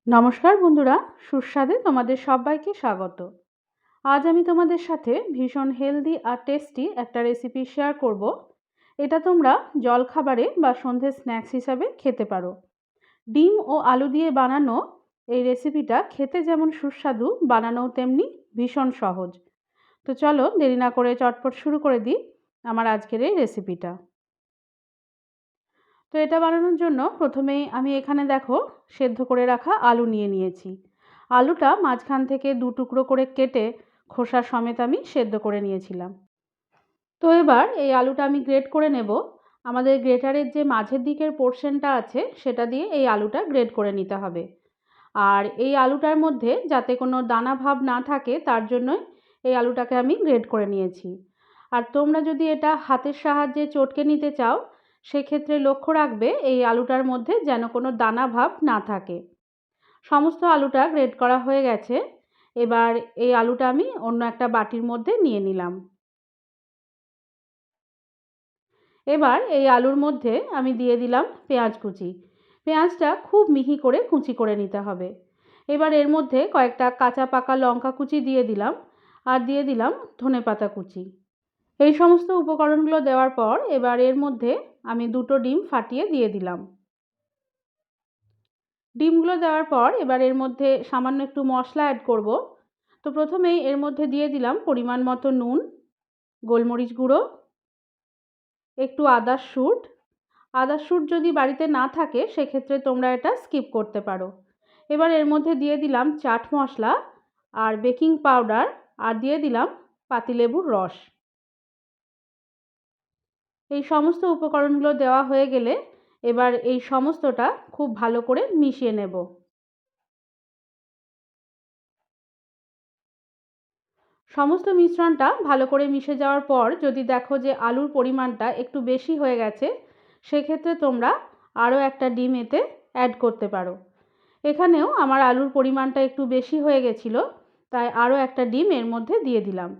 নমস্কার বন্ধুরা, সুস্বাদে তোমাদের সবাইকে স্বাগত। আজ আমি তোমাদের সাথে ভীষণ হেলদি আর টেস্টি একটা রেসিপি শেয়ার করব। এটা তোমরা জলখাবারে বা সন্ধ্যের স্ন্যাক্স হিসাবে খেতে পারো। ডিম ও আলু দিয়ে বানানো এই রেসিপিটা খেতে যেমন সুস্বাদু, বানানোও তেমনি ভীষণ সহজ। তো চলো দেরি না করে চটপট শুরু করে দিই আমার আজকের এই রেসিপিটা। তো এটা বানানোর জন্য প্রথমেই আমি এখানে দেখো সেদ্ধ করে রাখা আলু নিয়ে নিয়েছি। আলুটা মাঝখান থেকে দু টুকরো করে কেটে খোসা সমেত আমি সেদ্ধ করে নিয়েছিলাম। তো এবার এই আলুটা আমি গ্রেট করে নেব। আমাদের গ্রেটারের যে মাঝের দিকের পোর্শনটা আছে সেটা দিয়ে এই আলুটা গ্রেট করে নিতে হবে। আর এই আলুটার মধ্যে যাতে কোনো দানা ভাব না থাকে তার জন্যই এই আলুটাকে আমি গ্রেট করে নিয়েছি। আর তোমরা যদি এটা হাতের সাহায্যে চটকে নিতে চাও সেক্ষেত্রে লক্ষ্য রাখবে এই আলুটার মধ্যে যেন কোনো দানা ভাব না থাকে। সমস্ত আলুটা গ্রেট করা হয়ে গেছে। এবার এই আলুটা আমি অন্য একটা বাটির মধ্যে নিয়ে নিলাম। এবার এই আলুর মধ্যে আমি দিয়ে দিলাম পেঁয়াজ কুচি। পেঁয়াজটা খুব মিহি করে কুচি করে নিতে হবে। এবার এর মধ্যে কয়েকটা কাঁচা পাকা লঙ্কা কুচি দিয়ে দিলাম আর দিয়ে দিলাম ধনেপাতা কুচি। এই সমস্ত উপকরণগুলো দেওয়ার পর এবার এর মধ্যে আমি দুটো ডিম ফাটিয়ে দিয়ে দিলাম। ডিমগুলো দেওয়ার পর এবার এর মধ্যে সামান্য একটু মশলা অ্যাড করব। তো প্রথমেই এর মধ্যে দিয়ে দিলাম পরিমাণ মতো নুন, গোলমরিচ গুঁড়ো, একটু আদার শুঁট। আদার শুঁট যদি বাড়িতে না থাকে সেক্ষেত্রে তোমরা এটা স্কিপ করতে পারো। এবার এর মধ্যে দিয়ে দিলাম চাট মশলা আর বেকিং পাউডার আর দিয়ে দিলাম পাতিলেবুর রস। এই সমস্ত উপকরণগুলো দেওয়া হয়ে গেলে এবার এই সমস্তটা খুব ভালো করে মিশিয়ে নেব। সমস্ত মিশ্রণটা ভালো করে মিশে যাওয়ার পর যদি দেখো যে আলুর পরিমাণটা একটু বেশি হয়ে গেছে সেক্ষেত্রে তোমরা আরও একটা ডিম এতে অ্যাড করতে পারো। এখানেও আমার আলুর পরিমাণটা একটু বেশি হয়ে গেছিলো, তাই আরও একটা ডিম এর মধ্যে দিয়ে দিলাম।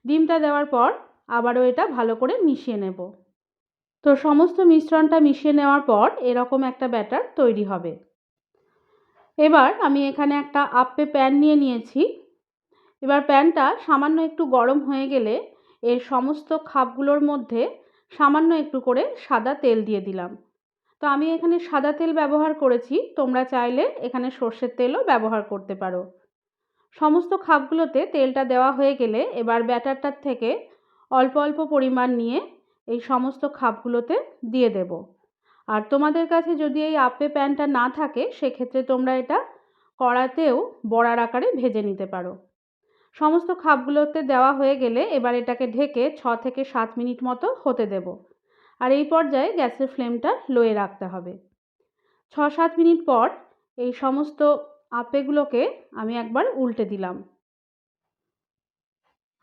ডিমটা দেওয়ার পর আবারও এটা ভালো করে মিশিয়ে নেব। তো সমস্ত মিশ্রণটা মিশিয়ে নেওয়ার পর এরকম একটা ব্যাটার তৈরি হবে। এবার আমি এখানে একটা আপ্পে প্যান নিয়ে নিয়েছি। এবার প্যানটা সামান্য একটু গরম হয়ে গেলে এর সমস্ত খাপগুলোর মধ্যে সামান্য একটু করে সাদা তেল দিয়ে দিলাম। তো আমি এখানে সাদা তেল ব্যবহার করেছি, তোমরা চাইলে এখানে সর্ষের তেলও ব্যবহার করতে পারো। সমস্ত খাপগুলোতে তেলটা দেওয়া হয়ে গেলে এবার ব্যাটারটার থেকে অল্প অল্প পরিমাণ নিয়ে এই সমস্ত খাপগুলোতে দিয়ে দেব। আর তোমাদের কাছে যদি এই আপ্পে প্যানটা না থাকে সেক্ষেত্রে তোমরা এটা কড়াতেও বড়ার আকারে ভেজে নিতে পারো। সমস্ত খাপগুলোতে দেওয়া হয়ে গেলে এবার এটাকে ঢেকে 6 থেকে 7 মিনিট মতো হতে দেব। আর এই পর্যায়ে গ্যাসের ফ্লেমটা লোয়ে রাখতে হবে। 6-7 মিনিট পর এই সমস্ত আপ্পেগুলোকে আমি একবার উল্টে দিলাম।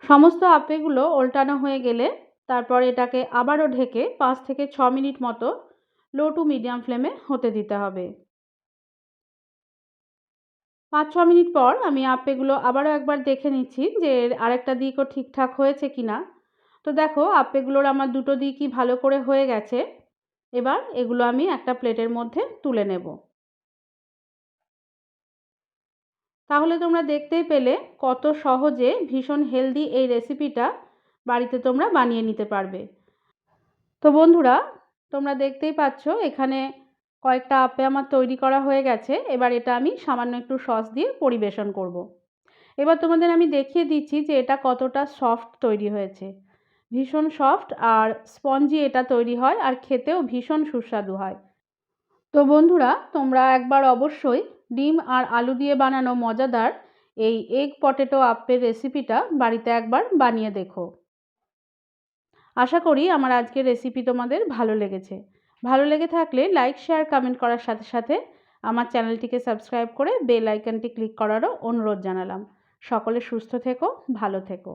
সমস্ত আপ্পেগুলো উল্টানো হয়ে গেলে তারপর এটাকে আবারও ঢেকে 5 থেকে 6 মিনিট মতো লো টু মিডিয়াম ফ্লেমে হতে দিতে হবে। 5-6 মিনিট পর আমি আপ্পেগুলো আবারও একবার দেখে নিচ্ছি যে এর আরেকটা দিকও ঠিকঠাক হয়েছে কিনা। তো দেখো আপ্পেগুলোর আমার দুটো দিকই ভালো করে হয়ে গেছে। এবার এগুলো আমি একটা প্লেটের মধ্যে তুলে নেব। তাহলে তোমরা দেখতেই পেলে কত সহজে ভীষণ হেলদি এই রেসিপিটা বাড়িতে তোমরা বানিয়ে নিতে পারবে। তো বন্ধুরা, তোমরা দেখতেই পাচ্ছ এখানে কয়েকটা আপ্পে আমার তৈরি করা হয়ে গেছে। এবার এটা আমি সামান্য একটু সস দিয়ে পরিবেশন করব। এবার তোমাদের আমি দেখিয়ে দিচ্ছি যে এটা কতটা সফট তৈরি হয়েছে। ভীষণ সফট আর স্পঞ্জি এটা তৈরি হয় আর খেতেও ভীষণ সুস্বাদু হয়। তো বন্ধুরা, তোমরা একবার অবশ্যই ডিম আর আলু দিয়ে বানানো মজাদার এই এগ পটেটো আপ্পের রেসিপিটা বাড়িতে একবার বানিয়ে দেখো। আশা করি আমার আজকের রেসিপি তোমাদের ভালো লেগেছে। ভালো লেগে থাকলে লাইক, শেয়ার, কমেন্ট করার সাথে সাথে আমার চ্যানেলটিকে সাবস্ক্রাইব করে বেল আইকনটি ক্লিক করারও অনুরোধ জানালাম। সকলে সুস্থ থেকো, ভালো থেকো।